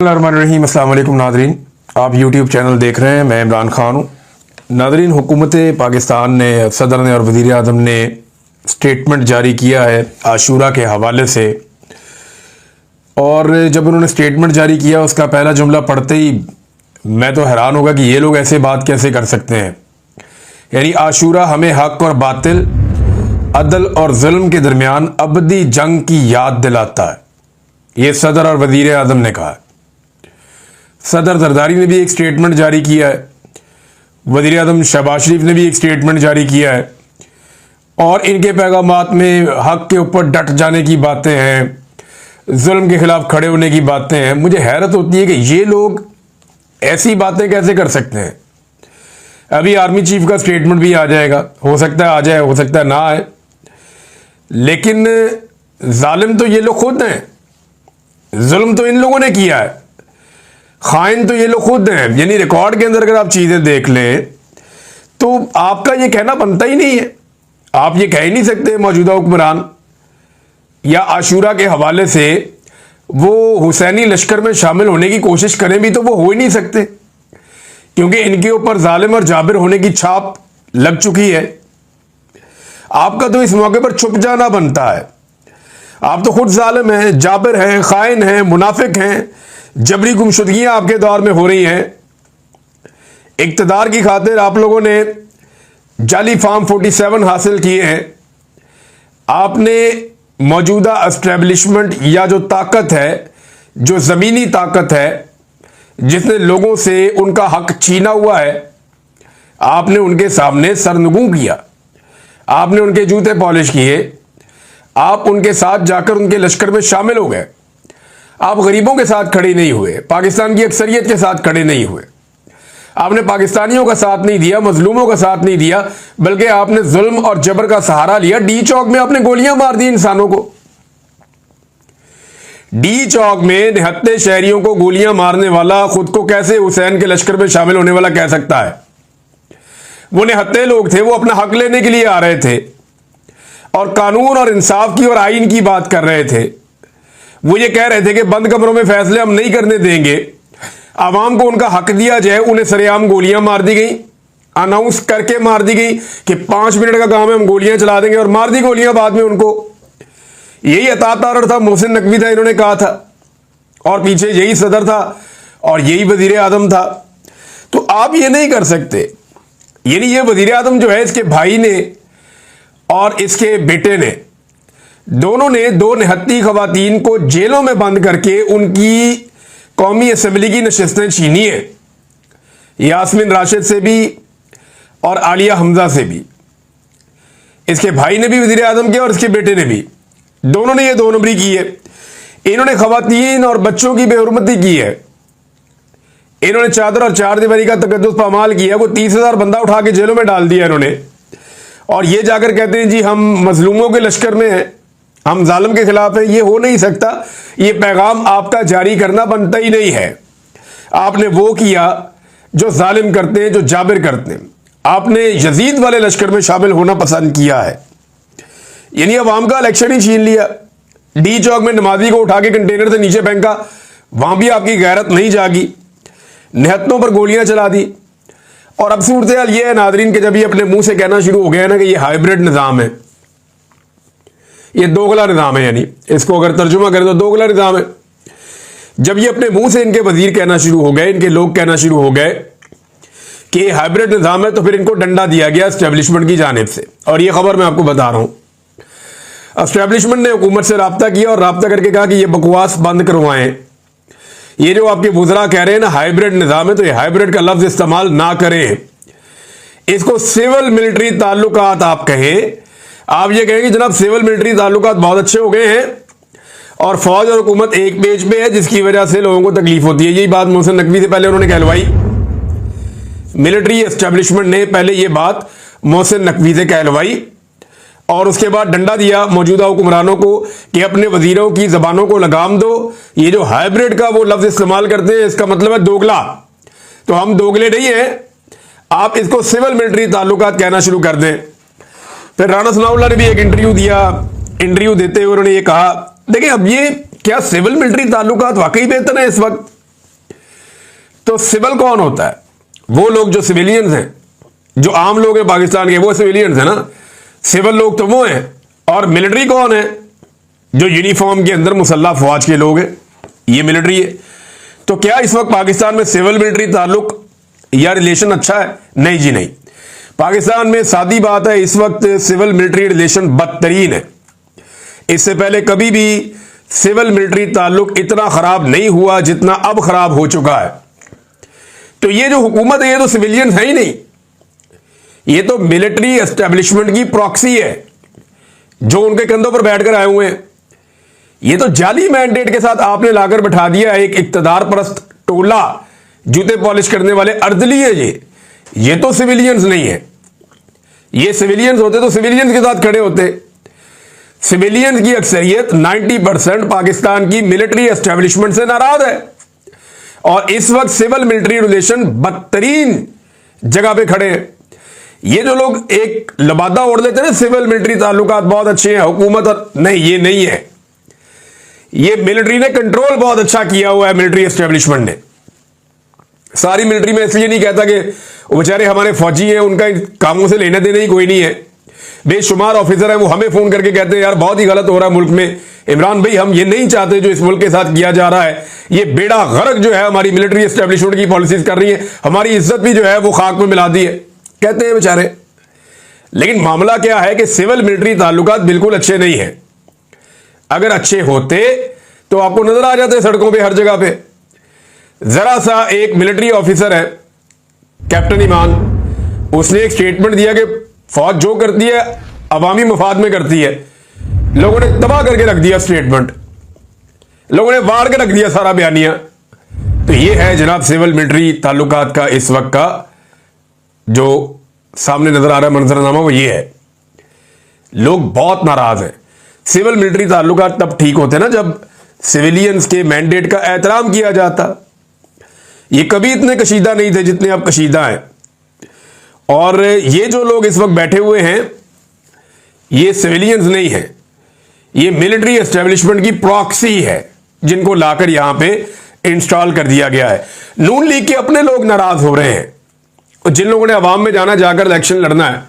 रहीम अस्सलाम वालेकुम नादरीन, आप यूट्यूब चैनल देख रहे हैं। मैं इमरान खान हूँ। नादरीन, हुकूमत पाकिस्तान ने, सदर ने और वज़ीर आज़म ने स्टेटमेंट जारी किया है आशूरा के हवाले से। और जब उन्होंने स्टेटमेंट जारी किया, उसका पहला जुमला पढ़ते ही मैं तो हैरान होगा कि ये लोग ऐसे बात कैसे कर सकते हैं। यानी आशूरा हमें हक और बातिल, अदल और जुल्म के दरमियान अबदी जंग की याद दिलाता है, ये सदर और वज़ीर आज़म ने कहा। सदर जरदारी ने भी एक स्टेटमेंट जारी किया है, वज़ीर आज़म शहबाज शरीफ ने भी एक स्टेटमेंट जारी किया है, और इनके पैगामात में हक के ऊपर डट जाने की बातें हैं, जुल्म के खिलाफ खड़े होने की बातें हैं। मुझे हैरत होती है कि ये लोग ऐसी बातें कैसे कर सकते हैं। अभी आर्मी चीफ का स्टेटमेंट भी आ जाएगा, हो सकता है आ जाए, हो सकता है ना आए, लेकिन जालिम तो ये लोग खुद हैं, जुल्म तो इन लोगों ने किया है, खाइन तो ये लोग खुद हैं। यानी रिकॉर्ड के अंदर अगर आप चीज़ें देख लें तो आपका ये कहना बनता ही नहीं है। आप ये कह ही नहीं सकते मौजूदा हुक्मरान या आशूरा के हवाले से वो हुसैनी लश्कर में शामिल होने की कोशिश करें भी तो वो हो ही नहीं सकते, क्योंकि इनके ऊपर जालिम और जाबिर होने की छाप लग चुकी है। आपका तो इस मौके पर छुप जाना बनता है। आप तो खुद जालिम हैं, जाबिर हैं, खाइन हैं, मुनाफिक हैं। जबरी गुमशुदगियां आपके दौर में हो रही हैं। इक्तदार की खातिर आप लोगों ने जाली फार्म 47 हासिल किए हैं। आपने मौजूदा एस्टेब्लिशमेंट या जो ताकत है, जो ज़मीनी ताकत है, जिसने लोगों से उनका हक छीना हुआ है, आपने उनके सामने सरनगू किया, आपने उनके जूते पॉलिश किए, आप उनके साथ जाकर उनके लश्कर में शामिल हो गए। आप गरीबों के साथ खड़े नहीं हुए, पाकिस्तान की अक्सरियत के साथ खड़े नहीं हुए। आपने पाकिस्तानियों का साथ नहीं दिया, मजलूमों का साथ नहीं दिया, बल्कि आपने जुल्म और जबर का सहारा लिया। डी चौक में आपने गोलियां मार दी इंसानों को। डी चौक में निहत्ते शहरियों को गोलियां मारने वाला खुद को कैसे हुसैन के लश्कर में शामिल होने वाला कह सकता है? वो निहत्ते लोग थे, वो अपना हक लेने के लिए आ रहे थे और कानून और इंसाफ की और आइन की बात कर रहे थे। वो ये कह रहे थे कि बंद कमरों में फैसले हम नहीं करने देंगे, आवाम को उनका हक दिया जाए। उन्हें सरेआम गोलियां मार दी गई, अनाउंस करके मार दी गई कि 5 मिनट का काम है, हम गोलियां चला देंगे, और मार दी गोलियां बाद में उनको। यही अतात तारर था, मोहसिन नकवी था, इन्होंने कहा था, और पीछे यही सदर था और यही वजीर आजम था। तो आप ये नहीं कर सकते। यानी ये वजीर आजम जो है, इसके भाई ने और इसके बेटे ने, दोनों ने 2 निहत्ती खवातीन को जेलों में बंद करके उनकी कौमी असम्बली की नशिस्तें छीनी है, यास्मीन राशिद से भी और आलिया हमजा से भी। इसके भाई ने भी वज़ीर आज़म किया और इसके बेटे ने भी, दोनों ने ये 2 नंबरी की है। इन्होंने खवातीन और बच्चों की बेहुरमती की है। इन्होंने चादर और 4 दीवारी का तकद्दुस पामाल किया। वो 30,000 बंदा उठा के जेलों में डाल दिया इन्होंने, और ये जाकर कहते हैं जी हम मजलूमों के लश्कर में हैं, हम जालिम के खिलाफ हैं। ये हो नहीं सकता। ये पैगाम आपका जारी करना बनता ही नहीं है। आपने वो किया जो जालिम करते हैं, जो जाबिर करते हैं। आपने यजीद वाले लश्कर में शामिल होना पसंद किया है। यानी अवाम का इलेक्शन ही छीन लिया। डी चौक में नमाजी को उठा के कंटेनर से नीचे फेंका, वहां भी आपकी गैरत नहीं जागी, निहत्तों पर गोलियां चला दी। और अब सूरत हाल ये है नादरीन कि जब ये अपने मुंह से कहना शुरू हो गया है ना कि ये हाइब्रिड निज़ाम है, ये दोगला निज़ाम है, यानी इसको अगर तर्जुमा करें तो दोगला निज़ाम है। जब ये अपने मुंह से इनके वजीर कहना शुरू हो गए, इनके लोग कहना शुरू हो गए कि ये हाइब्रिड निज़ाम है, तो फिर इनको डंडा दिया गया एस्टेब्लिशमेंट की जानिब से। और ये खबर मैं आपको बता रहा हूं, एस्टेब्लिशमेंट ने हुकूमत से रब्ता किया और रब्ता करके कहा कि ये बकवास बंद करवाएं। ये जो आपके वज़रा कह रहे हैं ना हाइब्रिड निज़ाम है, तो ये हाइब्रिड का लफ्ज़ इस्तेमाल ना करें। इसको सिविल मिलिट्री ताल्लुकात आप कहें। आप ये कहेंगे जनाब सिविल मिलिट्री ताल्लुकात बहुत अच्छे हो गए हैं और फौज और हुकूमत एक पेज पे है, जिसकी वजह से लोगों को तकलीफ होती है। यही बात मोहसिन नकवी से पहले उन्होंने कहलवाई। मिलिट्री एस्टेब्लिशमेंट ने पहले ये बात मोहसिन नकवी से कहलवाई और उसके बाद डंडा दिया मौजूदा हुक्मरानों को कि अपने वजीरों की जबानों को लगाम दो। ये जो हाइब्रिड का वो लफ्ज इस्तेमाल करते हैं, इसका मतलब है दोगला। तो हम दोगले नहीं हैं, आप इसको सिविल मिलिट्री ताल्लुकात कहना शुरू कर दें। फिर राना सनाउल्लाह ने भी एक इंटरव्यू दिया। इंटरव्यू देते हुए उन्होंने ये कहा, देखिए अब ये क्या सिविल मिलिट्री ताल्लुकात वाकई बेहतर है इस वक्त? तो सिविल कौन होता है? वो लोग जो सिविलियंस हैं, जो आम लोग हैं पाकिस्तान के, वो सिविलियंस हैं ना। सिविल लोग तो वो हैं। और मिलिट्री कौन है? जो यूनिफॉर्म के अंदर मुसल्लह फौज के लोग हैं, ये मिलिट्री है। तो क्या इस वक्त पाकिस्तान में सिविल मिलिट्री ताल्लुक या रिलेशन अच्छा है? नहीं जी नहीं। पाकिस्तान में सादी बात है, इस वक्त सिविल मिलिट्री रिलेशन बदतरीन है। इससे पहले कभी भी सिविल मिलिट्री ताल्लुक इतना खराब नहीं हुआ जितना अब खराब हो चुका है। तो ये जो हुकूमत है, ये तो सिविलियन है ही नहीं, ये तो मिलिट्री एस्टेब्लिशमेंट की प्रॉक्सी है जो उनके कंधों पर बैठकर आए हुए हैं। ये तो जाली मैंडेट के साथ आपने लाकर बैठा दिया एक इक्तदार परस्त टोला, जूते पॉलिश करने वाले अर्दली है ये तो सिविलियंस नहीं है। ये सिविलियंस होते तो सिविलियंस के साथ खड़े होते। सिविलियंस की अक्सरियत 90% पाकिस्तान की मिलिट्री एस्टेब्लिशमेंट से नाराज है और इस वक्त सिविल मिलिट्री रिलेशन बदतरीन जगह पे खड़े हैं। ये जो लोग एक लबादा ओढ़ लेते हैं ना, सिविल मिलिट्री ताल्लुकात बहुत अच्छे हैं, हुकूमत और नहीं, ये नहीं है। ये मिलिट्री ने कंट्रोल बहुत अच्छा किया हुआ है, मिलिट्री एस्टेब्लिशमेंट ने। सारी मिलिट्री में इसलिए नहीं कहता कि वो बेचारे हमारे फौजी हैं, उनका इन कामों से लेने देने ही कोई नहीं है। बेशुमार ऑफिसर हैं, वो हमें फोन करके कहते हैं यार बहुत ही गलत हो रहा है मुल्क में, इमरान भाई हम ये नहीं चाहते जो इस मुल्क के साथ किया जा रहा है, ये बेड़ा गर्क जो है हमारी मिलिट्री एस्टेब्लिशमेंट की पॉलिसीज कर रही है, हमारी इज्जत भी जो है वो खाक में मिला दी है, कहते हैं बेचारे। लेकिन मामला क्या है कि सिविल मिलिट्री ताल्लुकात बिल्कुल अच्छे नहीं है। अगर अच्छे होते तो आपको नजर आ जाते सड़कों पे हर जगह पे। जरा सा एक मिलिट्री ऑफिसर है कैप्टन ईमान, उसने एक स्टेटमेंट दिया कि फौज जो करती है अवामी मफाद में करती है। लोगों ने तबाह करके रख दिया स्टेटमेंट, लोगों ने वार के रख दिया सारा बयानिया। तो ये है जनाब सिविल मिलिट्री ताल्लुकात का इस वक्त का जो सामने नजर आ रहा है मंजरनामा, वो ये है। लोग बहुत नाराज हैं। सिविल मिलिट्री ताल्लुकात तब ठीक होते ना जब सिविलियंस के मैंडेट का एहतराम किया जाता। ये कभी इतने कशीदा नहीं थे जितने अब कशीदा हैं। और ये जो लोग इस वक्त बैठे हुए हैं, ये सिविलियंस नहीं है, ये मिलिट्री एस्टेब्लिशमेंट की प्रॉक्सी है जिनको लाकर यहां पे इंस्टॉल कर दिया गया है। नून लीग के अपने लोग नाराज हो रहे हैं और जिन लोगों ने अवाम में जाना, जाकर इलेक्शन लड़ना है,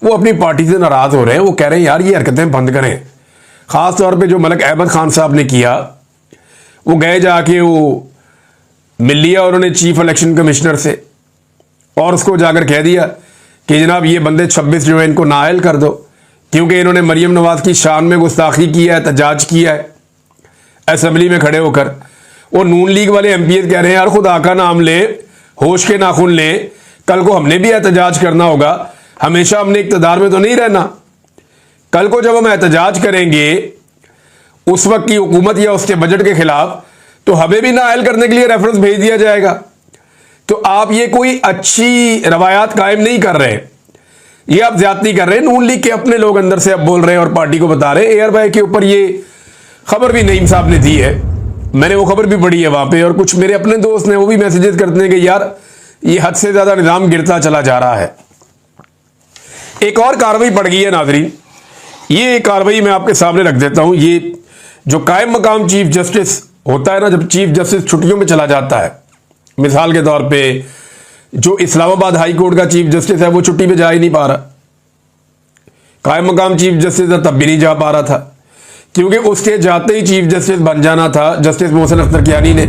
वो अपनी पार्टी से नाराज हो रहे हैं। वो कह रहे हैं यार ये हरकतें बंद करें। खास तौर पे जो मलिक अहमद खान साहब ने किया, वो गए जाके वो मिल लिया उन्होंने चीफ इलेक्शन कमिश्नर से और उसको जाकर कह दिया कि जनाब ये बंदे 26 जो है इनको नाअहल कर दो, क्योंकि इन्होंने मरियम नवाज की शान में गुस्ताखी किया है, तजाज किया है असेंबली में खड़े होकर। वो नून लीग वाले एमपीएस कह रहे हैं यार खुदा का नाम ले, होश के नाखून ले, कल को हमने भी एहतजाज करना होगा, हमेशा हमने इक़्तिदार में तो नहीं रहना। कल को जब हम एहतजाज करेंगे उस वक्त की हुकूमत या उसके बजट के खिलाफ, तो हमें भी नाअहल करने के लिए रेफरेंस भेज दिया जाएगा। तो आप ये कोई अच्छी रवायात कायम नहीं कर रहे, ये आप ज्यादती कर रहे हैं। नून लीग के अपने लोग अंदर से अब बोल रहे हैं और पार्टी को बता रहे हैं। एयर बैग के ऊपर ये खबर भी नईम साहब ने दी है, मैंने वो खबर भी पढ़ी है वहां पे, और कुछ मेरे अपने दोस्त ने वो भी मैसेजेस करते हैं कि यार ये हद से ज्यादा निजाम गिरता चला जा रहा है। एक और कार्रवाई पड़ गई है नाजरीन, ये कार्रवाई मैं आपके सामने रख देता हूं। ये जो कायम मकाम चीफ जस्टिस होता है ना, जब चीफ जस्टिस छुट्टियों में चला जाता है, मिसाल के तौर पे जो इस्लामाबाद हाई कोर्ट का चीफ जस्टिस है वो छुट्टी पे जा ही नहीं पा रहा, कायम मकाम चीफ जस्टिस तब भी नहीं जा पा रहा था, क्योंकि उसके जाते ही चीफ जस्टिस बन जाना था जस्टिस मोहसिन अख्तर कियानी ने।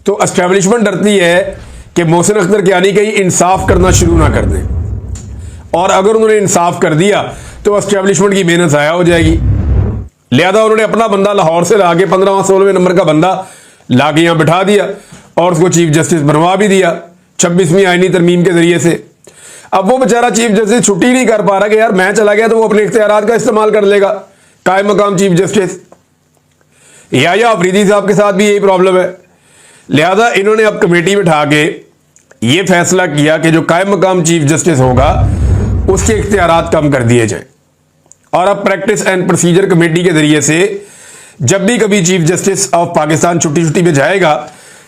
तो एस्टेब्लिशमेंट डरती है कि मोहसिन अख्तर कियानी कहीं इंसाफ करना शुरू ना कर दें, और अगर उन्होंने इंसाफ कर दिया तो एस्टेब्लिशमेंट की मेहनत ज़ाया हो जाएगी। लिहाजा उन्होंने अपना बंदा लाहौर से लाके 15वां-16वें नंबर का बंदा लाके यहां बिठा दिया और उसको चीफ जस्टिस बनवा भी दिया 26वीं आईनी तरमीम के जरिए से। अब वो बेचारा चीफ जस्टिस छुट्टी नहीं कर पा रहा कि यार मैं चला गया तो वो अपने इख्तियारात का इस्तेमाल कर लेगा कायम मकाम चीफ जस्टिस। या अफरीदी साहब के साथ भी यही प्रॉब्लम है। लिहाजा इन्होंने अब कमेटी बिठा के ये फैसला किया कि जो कायम मकाम चीफ जस्टिस होगा उसके इख्तियारात कम कर दिए जाए, और अब प्रैक्टिस एंड प्रोसीजर कमेटी के जरिए से जब भी कभी चीफ जस्टिस ऑफ पाकिस्तान छुट्टी पे जाएगा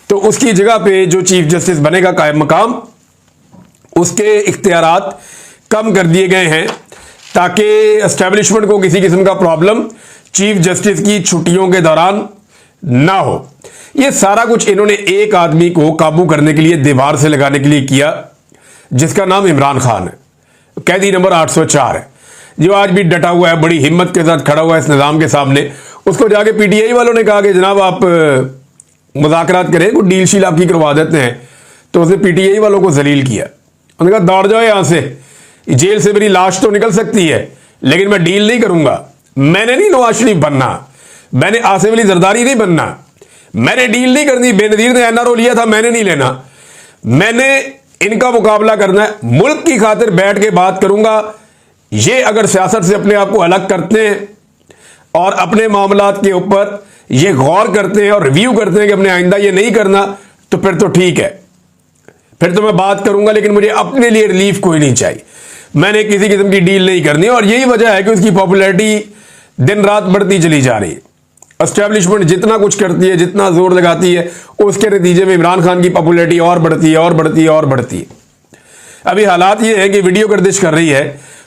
तो उसकी जगह पे जो चीफ जस्टिस बनेगा कायम मकाम, उसके इख्तियारात कम कर दिए गए हैं ताकि एस्टेब्लिशमेंट को किसी किस्म का प्रॉब्लम चीफ जस्टिस की छुट्टियों के दौरान ना हो। ये सारा कुछ इन्होंने एक आदमी को काबू करने के लिए, दीवार से लगाने के लिए किया, जिसका नाम इमरान खान है। कैदी नंबर 804 है, जो आज भी डटा हुआ है, बड़ी हिम्मत के साथ खड़ा हुआ है इस निज़ाम के सामने। उसको जाके पीटीआई वालों ने कहा कि जनाब आप मुज़ाकरात करें, कोई डील शील आपकी करवा देते हैं, तो उसने पीटीआई वालों को जलील किया। उन्होंने कहा दौड़ जाओ यहां से, जेल से मेरी लाश तो निकल सकती है लेकिन मैं डील नहीं करूंगा। मैंने नहीं नवाज शरीफ बनना, मैंने आसिफ अली जरदारी नहीं बनना, मैंने डील नहीं करनी। बेनजीर ने एनआरओ लिया था, मैंने नहीं लेना, मैंने इनका मुकाबला करना है, मुल्क की खातिर बैठ के बात करूंगा। ये अगर सियासत से अपने आप को अलग करते हैं और अपने मामलात के ऊपर ये गौर करते हैं और रिव्यू करते हैं कि अपने आइंदा ये नहीं करना, तो फिर तो ठीक है, फिर तो मैं बात करूंगा, लेकिन मुझे अपने लिए रिलीफ कोई नहीं चाहिए। मैंने किसी किस्म की डील नहीं करनी। और यही वजह है कि उसकी पॉपुलैरिटी दिन रात बढ़ती चली जा रही है। एस्टेब्लिशमेंट जितना कुछ करती है, जितना जोर लगाती है, उसके नतीजे में इमरान खान की पॉपुलैरिटी और बढ़ती है और बढ़ती है और बढ़ती है। अभी हालात ये है कि वीडियो गर्दिश कर रही है,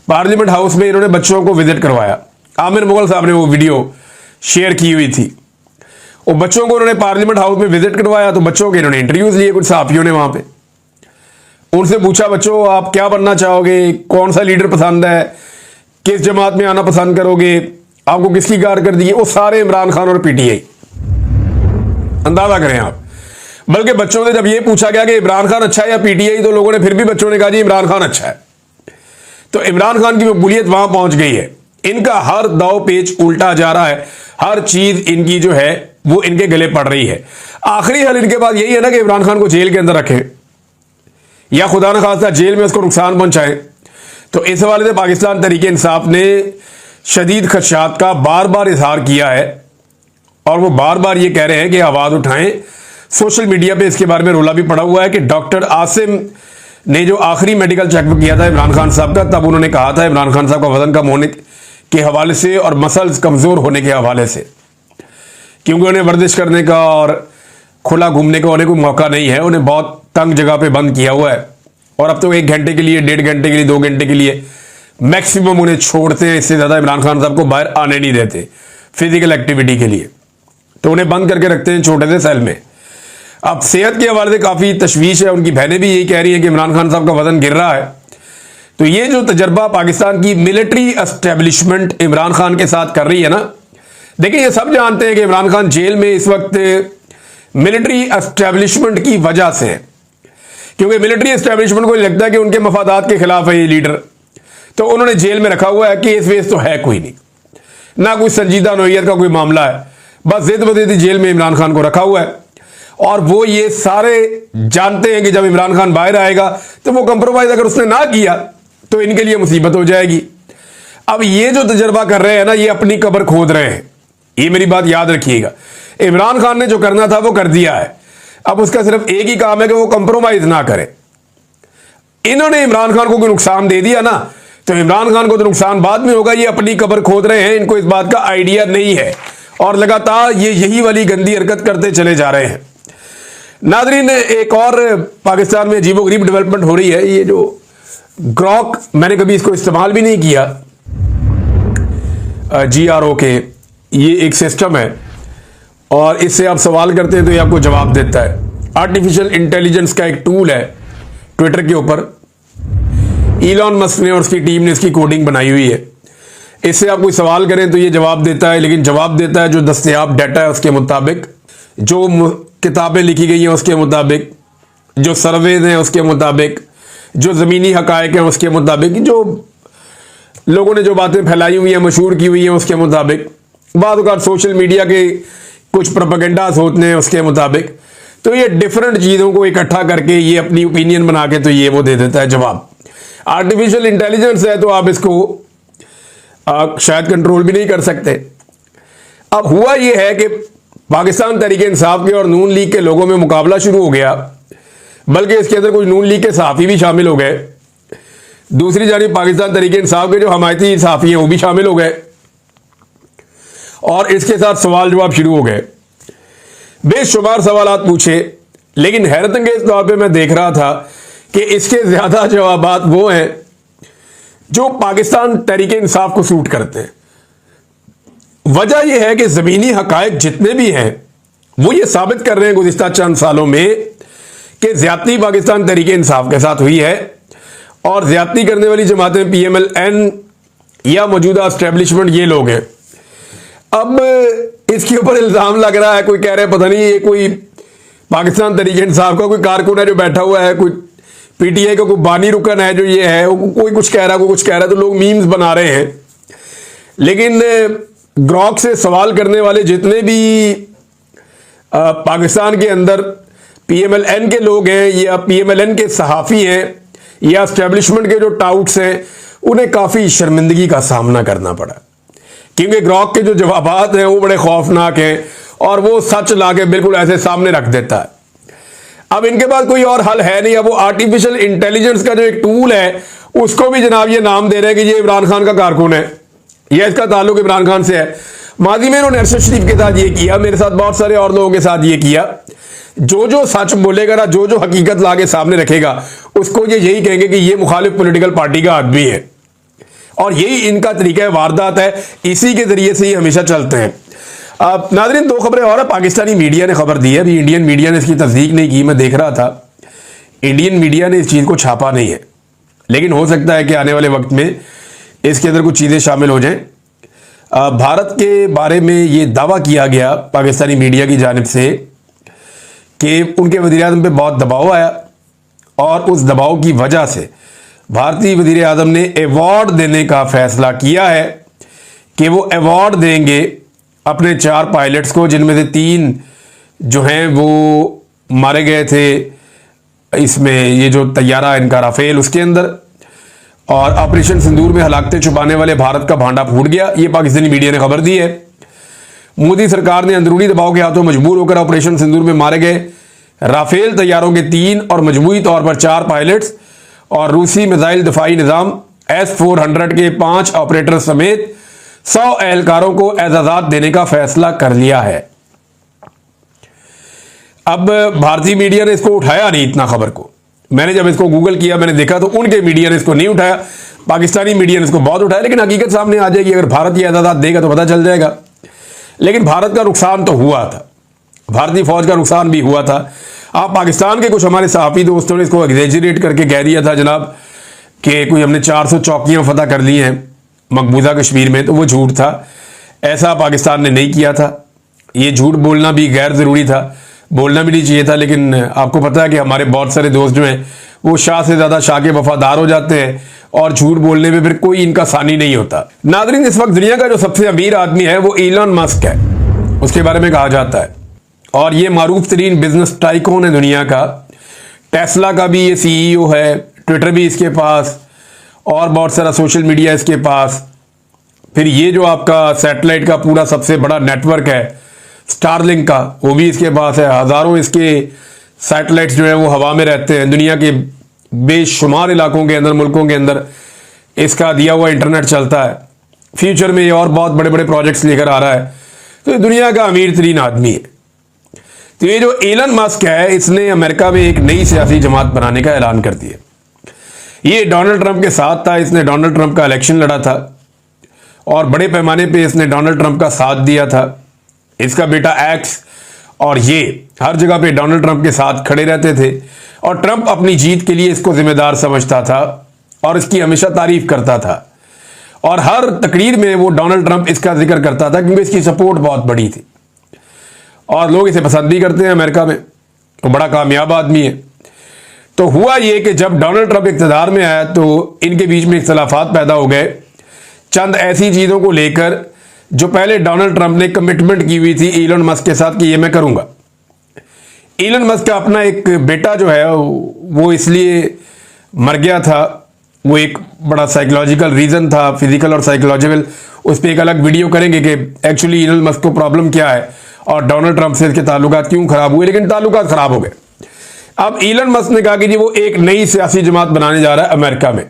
पार्लियामेंट हाउस में इन्होंने बच्चों को विजिट करवाया। आमिर मुगल साहब ने वो वीडियो शेयर की हुई थी। वो बच्चों को उन्होंने पार्लियामेंट हाउस में विजिट करवाया, तो बच्चों के इन्होंने इंटरव्यूज लिए कुछ सहाफियों ने वहां पे। उनसे पूछा, बच्चों आप क्या बनना चाहोगे, कौन सा लीडर पसंद है, किस जमात में आना पसंद करोगे, आपको किसकी कारकर्दगी। वो सारे इमरान खान और पीटीआई, अंदाजा करें आप। बल्कि बच्चों से जब ये पूछा गया कि इमरान खान अच्छा है या पीटीआई, तो लोगों ने फिर भी बच्चों ने कहा जी इमरान खान अच्छा है। तो इमरान खान की मकबूलियत वहां पहुंच गई है। इनका हर दाव पेच उल्टा जा रहा है, हर चीज इनकी जो है वो इनके गले पड़ रही है। आखिरी हल इनके पास यही है ना कि इमरान खान को जेल के अंदर रखें या खुदा न खास्ता जेल में उसको नुकसान पहुंचाएं। तो इस हवाले से पाकिस्तान तहरीक इंसाफ ने शदीद खदशात का बार बार इजहार किया है और वो बार बार ये कह रहे हैं कि आवाज उठाएं। सोशल मीडिया पे इसके बारे में रोला भी पड़ा हुआ है कि डॉक्टर आसिम ने जो आखिरी मेडिकल चेकअप किया था इमरान खान साहब का, तब उन्होंने कहा था इमरान खान साहब का वजन कम होने के हवाले से और मसल्स कमजोर होने के हवाले से, क्योंकि उन्हें वर्जिश करने का और खुला घूमने का उन्हें कोई मौका नहीं है, उन्हें बहुत तंग जगह पे बंद किया हुआ है। और अब तो 1 घंटे के लिए, 1.5 घंटे के लिए, 2 घंटे के लिए मैक्सिमम उन्हें छोड़ते हैं, इससे ज्यादा इमरान खान साहब को बाहर आने नहीं देते फिजिकल एक्टिविटी के लिए, तो उन्हें बंद करके रखते हैं छोटे से सेल में। अब सेहत के हवाले से काफी तशवीश है, उनकी बहनें भी यही कह रही हैं कि इमरान खान साहब का वजन गिर रहा है। तो ये जो तजर्बा पाकिस्तान की मिलिट्री एस्टेब्लिशमेंट इमरान खान के साथ कर रही है ना, देखिए ये सब जानते हैं कि इमरान खान जेल में इस वक्त मिलिट्री एस्टेब्लिशमेंट की वजह से है, क्योंकि मिलिट्री एस्टेब्लिशमेंट को लगता है कि उनके मफादात के खिलाफ है ये लीडर, तो उन्होंने जेल में रखा हुआ है। केस वेस तो है कोई नहीं, ना कोई संजीदा नोयत का कोई मामला है, बस जिद बदीदी जेल में इमरान खान को रखा हुआ है। और वो ये सारे जानते हैं कि जब इमरान खान बाहर आएगा तो वो कंप्रोमाइज अगर उसने ना किया तो इनके लिए मुसीबत हो जाएगी। अब ये जो तजर्बा कर रहे हैं ना, ये अपनी कब्र खोद रहे हैं, ये मेरी बात याद रखिएगा। इमरान खान ने जो करना था वो कर दिया है, अब उसका सिर्फ एक ही काम है कि वो कंप्रोमाइज ना करे। इन्होंने इमरान खान को कोई नुकसान दे दिया ना, तो इमरान खान को तो नुकसान बाद में होगा। ये अपनी कब्र खोद रहे हैं, इनको इस बात का आइडिया नहीं है और लगातार ये यही वाली गंदी हरकत करते चले जा रहे हैं। नादरीन, एक और पाकिस्तान में अजीबोगरीब डेवलपमेंट हो रही है। ये जो ग्रॉक, मैंने कभी इसको इस्तेमाल भी नहीं किया, GROK, ये एक सिस्टम है और इससे आप सवाल करते हैं तो ये आपको जवाब देता है। आर्टिफिशियल इंटेलिजेंस का एक टूल है ट्विटर के ऊपर, इलॉन मस्क ने और उसकी टीम ने इसकी कोडिंग बनाई हुई है। इससे आप कोई सवाल करें तो ये जवाब देता है, लेकिन जवाब देता है जो दस्तयाब डाटा है उसके मुताबिक, जो किताबें लिखी गई हैं उसके मुताबिक, जो सर्वेज हैं उसके मुताबिक, जो ज़मीनी हकायक हैं उसके मुताबिक, जो लोगों ने जो बातें फैलाई हुई हैं, मशहूर की हुई हैं उसके मुताबिक, बाद औक़ात सोशल मीडिया के कुछ प्रोपेगेंडास होते हैं उसके मुताबिक। तो ये डिफरेंट चीज़ों को इकट्ठा करके ये अपनी ओपिनियन बना के तो ये वो दे देता है जवाब। आर्टिफिशियल इंटेलिजेंस है तो आप इसको शायद कंट्रोल भी नहीं कर सकते। अब हुआ ये है कि पाकिस्तान तहरीक इंसाफ के और नून लीग के लोगों में मुकाबला शुरू हो गया, बल्कि इसके अंदर कुछ नून लीग के सहाफ़ी भी शामिल हो गए। दूसरी जानिब पाकिस्तान तहरीक इंसाफ के जो हमायती सहाफ़ी हैं वो भी शामिल हो गए और इसके साथ सवाल जवाब शुरू हो गए। बेशुमार सवाल पूछे, लेकिन हैरत अंगेज तौर पर मैं देख रहा था कि इसके ज़्यादा जवाबात वो हैं जो पाकिस्तान तहरीक इंसाफ को सूट करते हैं। वजह यह है कि ज़मीनी हकायक जितने भी हैं वो ये साबित कर रहे हैं गुज़िश्ता चंद सालों में कि ज्यादती पाकिस्तान तहरीक इंसाफ के साथ हुई है और ज्यादती करने वाली जमातें PMLN या मौजूदा एस्टेब्लिशमेंट ये लोग हैं। अब इसके ऊपर इल्ज़ाम लग रहा है, कोई कह रहे हैं पता नहीं ये कोई पाकिस्तान तहरीक इंसाफ का कोई कारकुन है जो बैठा हुआ है, कोई PTI का कोई बानी रुकन है जो ये है, कोई कुछ कह रहा है, कोई कुछ कह रहा है, तो लोग मीम्स बना रहे हैं। लेकिन ग्रॉक से सवाल करने वाले जितने भी पाकिस्तान के अंदर PMLN के लोग हैं या PMLN के सहाफ़ी हैं या एस्टेब्लिशमेंट के जो टाउट्स हैं, उन्हें काफ़ी शर्मिंदगी का सामना करना पड़ा, क्योंकि ग्रॉक के जो जवाबात हैं वो बड़े खौफनाक हैं और वो सच ला के बिल्कुल ऐसे सामने रख देता है। अब इनके पास कोई और हल है नहीं। अब वो आर्टिफिशियल इंटेलिजेंस का जो एक टूल है उसको भी जनाब ये नाम दे रहे हैं कि ये इमरान खान का कारकुन है या इसका ताल्लुक इमरान खान से है। माजी में इन्होंने अरशद शरीफ के साथ ये किया, मेरे साथ बहुत सारे और लोगों के साथ ये किया। जो जो सच बोलेगा ना, जो जो हकीकत ला के सामने रखेगा, उसको ये यही कहेंगे कि ये मुखालिफ पॉलिटिकल पार्टी का आदमी है और यही इनका तरीका वारदात है। इसी के जरिए से ये हमेशा चलते हैं। नाज़रीन, दो खबरें और है। पाकिस्तानी मीडिया ने खबर दी है, अभी इंडियन मीडिया ने इसकी तस्दीक नहीं की। मैं देख रहा था, इंडियन मीडिया ने इस चीज़ को छापा नहीं है, लेकिन हो सकता है कि आने वाले वक्त में इसके अंदर कुछ चीज़ें शामिल हो जाएं। भारत के बारे में ये दावा किया गया पाकिस्तानी मीडिया की जानिब से कि उनके वज़ीर-ए-आज़म पे बहुत दबाव आया और उस दबाव की वजह से भारतीय वज़ीर-ए-आज़म ने अवार्ड देने का फैसला किया है कि वो अवार्ड देंगे अपने 4 पायलट्स को, जिनमें से 3 जो हैं वो मारे गए थे इसमें, ये जो तैयारा इनका राफेल उसके अंदर, और ऑपरेशन सिंदूर में हलाकतें छुपाने वाले भारत का भांडा फूट गया। ये पाकिस्तानी मीडिया ने खबर दी है। मोदी सरकार ने अंदरूनी दबाव के हाथों मजबूर होकर ऑपरेशन सिंदूर में मारे गए राफेल तैयारों के 3 और मजमूई तौर पर 4 पायलट्स और रूसी मिसाइल दफाई निज़ाम S-400 के 5 ऑपरेटर समेत 100 एहलकारों को एजाज़ात देने का फैसला कर लिया है। अब भारतीय मीडिया ने इसको उठाया नहीं, इतना खबर को। मैंने जब इसको गूगल किया, मैंने देखा तो उनके मीडिया ने इसको नहीं उठाया, पाकिस्तानी मीडिया ने इसको बहुत उठाया। लेकिन हकीकत सामने आ जाएगी, अगर भारत ये एजाज़ात देगा तो पता चल जाएगा। लेकिन भारत का नुकसान तो हुआ था, भारतीय फौज का नुकसान भी हुआ था। आप पाकिस्तान के कुछ हमारे सहाफ़ी दोस्तों ने इसको एग्जेजरेट करके कह दिया था जनाब कि कोई हमने 400 चौकियां फतह कर ली हैं मकबूजा कश्मीर में, तो वो झूठ था। ऐसा पाकिस्तान ने नहीं किया था। ये झूठ बोलना भी गैर ज़रूरी था, बोलना भी नहीं चाहिए था। लेकिन आपको पता है कि हमारे बहुत सारे दोस्त जो हैं वो शाह से ज़्यादा शाह के वफादार हो जाते हैं और झूठ बोलने में फिर कोई इनका सानी नहीं होता। नाज़रीन, इस वक्त दुनिया का जो सबसे अमीर आदमी है वो इलॉन मस्क है, उसके बारे में कहा जाता है। और ये मारूफ तरीन बिजनेस टाइकून है दुनिया का। टेस्ला का भी ये CEO है, ट्विटर भी इसके पास और बहुत सारा सोशल मीडिया इसके पास। फिर ये जो आपका सैटेलाइट का पूरा सबसे बड़ा नेटवर्क है स्टारलिंक का, वो भी इसके पास है। हज़ारों इसके सैटेलाइट्स जो है वो हवा में रहते हैं। दुनिया के बेशुमार इलाकों के अंदर, मुल्कों के अंदर इसका दिया हुआ इंटरनेट चलता है। फ्यूचर में ये और बहुत बड़े बड़े प्रोजेक्ट्स लेकर आ रहा है। तो ये दुनिया का अमीर तरीन आदमी है। तो ये जो एलन मस्क है, इसने अमेरिका में एक नई सियासी जमात बनाने का ऐलान कर दिया। ये डोनाल्ड ट्रंप के साथ था, इसने डोनाल्ड ट्रंप का इलेक्शन लड़ा था और बड़े पैमाने पे इसने डोनाल्ड ट्रंप का साथ दिया था। इसका बेटा एक्स और ये हर जगह पे डोनाल्ड ट्रंप के साथ खड़े रहते थे और ट्रंप अपनी जीत के लिए इसको जिम्मेदार समझता था और इसकी हमेशा तारीफ करता था। और हर तकरीर में वो डोनाल्ड ट्रंप इसका जिक्र करता था क्योंकि इसकी सपोर्ट बहुत बड़ी थी और लोग इसे पसंद भी करते हैं अमेरिका में। तो बड़ा कामयाब आदमी है। तो हुआ ये कि जब डोनाल्ड ट्रंप इक़्तिदार में आया तो इनके बीच में इख्तलाफात पैदा हो गए चंद ऐसी चीज़ों को लेकर जो पहले डोनाल्ड ट्रंप ने कमिटमेंट की हुई थी इलॉन मस्क के साथ कि ये मैं करूंगा। इलॉन मस्क का अपना एक बेटा जो है वो इसलिए मर गया था, वो एक बड़ा साइकोलॉजिकल रीज़न था, फिजिकल और साइकोलॉजिकल। उस पर एक अलग वीडियो करेंगे कि एक्चुअली इलॉन मस्क को प्रॉब्लम क्या है और डोनाल्ड ट्रंप से इसके ताल्लुकात क्यों खराब हुए। लेकिन ताल्लुकात खराब हो गए। अब इलॉन मस्क ने कहा कि जी वो एक नई सियासी जमात बनाने जा रहा है अमेरिका में।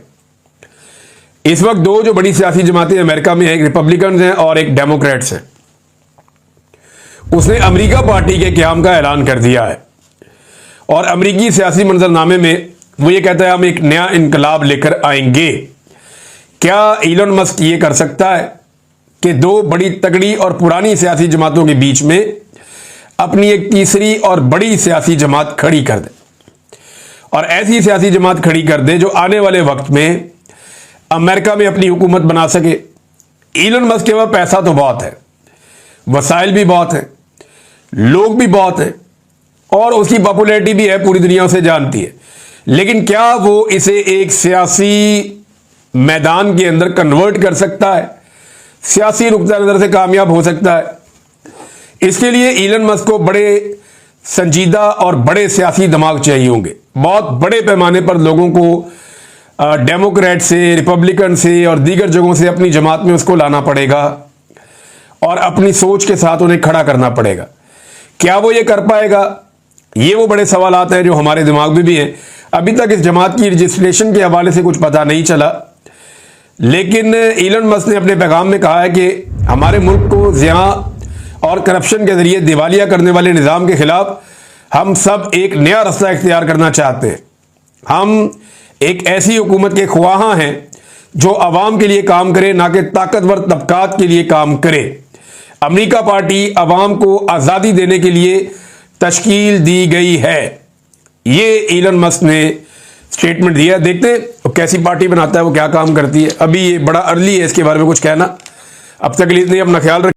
इस वक्त दो जो बड़ी सियासी जमातें अमेरिका में हैं, एक रिपब्लिकन हैं और एक डेमोक्रेट्स हैं। उसने अमेरिका पार्टी के क़याम का ऐलान कर दिया है और अमेरिकी सियासी मंजरनामे में वो ये कहता है हम एक नया इनकलाब लेकर आएंगे। क्या इलॉन मस्क ये कर सकता है कि दो बड़ी तगड़ी और पुरानी सियासी जमातों के बीच में अपनी एक तीसरी और बड़ी सियासी जमात खड़ी कर दे, और ऐसी सियासी जमात खड़ी कर दे जो आने वाले वक्त में अमेरिका में अपनी हुकूमत बना सके। इलन मस्क के पास पैसा तो बहुत है, वसाइल भी बहुत है, लोग भी बहुत हैं, और उसकी पॉपुलैरिटी भी है, पूरी दुनिया उसे जानती है। लेकिन क्या वो इसे एक सियासी मैदान के अंदर कन्वर्ट कर सकता है, सियासी नुक्ता नजर से कामयाब हो सकता है? इसके लिए इलन मस्क को बड़े संजीदा और बड़े सियासी दिमाग चाहिए होंगे। बहुत बड़े पैमाने पर लोगों को डेमोक्रेट से, रिपब्लिकन से और दीगर जगहों से अपनी जमात में उसको लाना पड़ेगा और अपनी सोच के साथ उन्हें खड़ा करना पड़ेगा। क्या वो ये कर पाएगा? ये वो बड़े सवालात हैं जो हमारे दिमाग में भी हैं। अभी तक इस जमात की रजिस्ट्रेशन के हवाले से कुछ पता नहीं चला, लेकिन इलन मस्क ने अपने पैगाम में कहा है कि हमारे मुल्क को ज़िया और करप्शन के जरिए दिवालिया करने वाले निज़ाम के खिलाफ हम सब एक नया रास्ता इख्तियार करना चाहते हैं। हम एक ऐसी हुकूमत के ख्वाहां हैं जो अवाम के लिए काम करे, ना कि ताकतवर तबकात के लिए काम करे। अमेरिका पार्टी अवाम को आज़ादी देने के लिए तश्कील दी गई है। ये इलन मस्क ने स्टेटमेंट दिया। देखते हैं वो कैसी पार्टी बनाता है, वो क्या काम करती है। अभी ये बड़ा अर्ली है इसके बारे में कुछ कहना। अब तक के लिए इतना ही, अपना ख्याल रखें।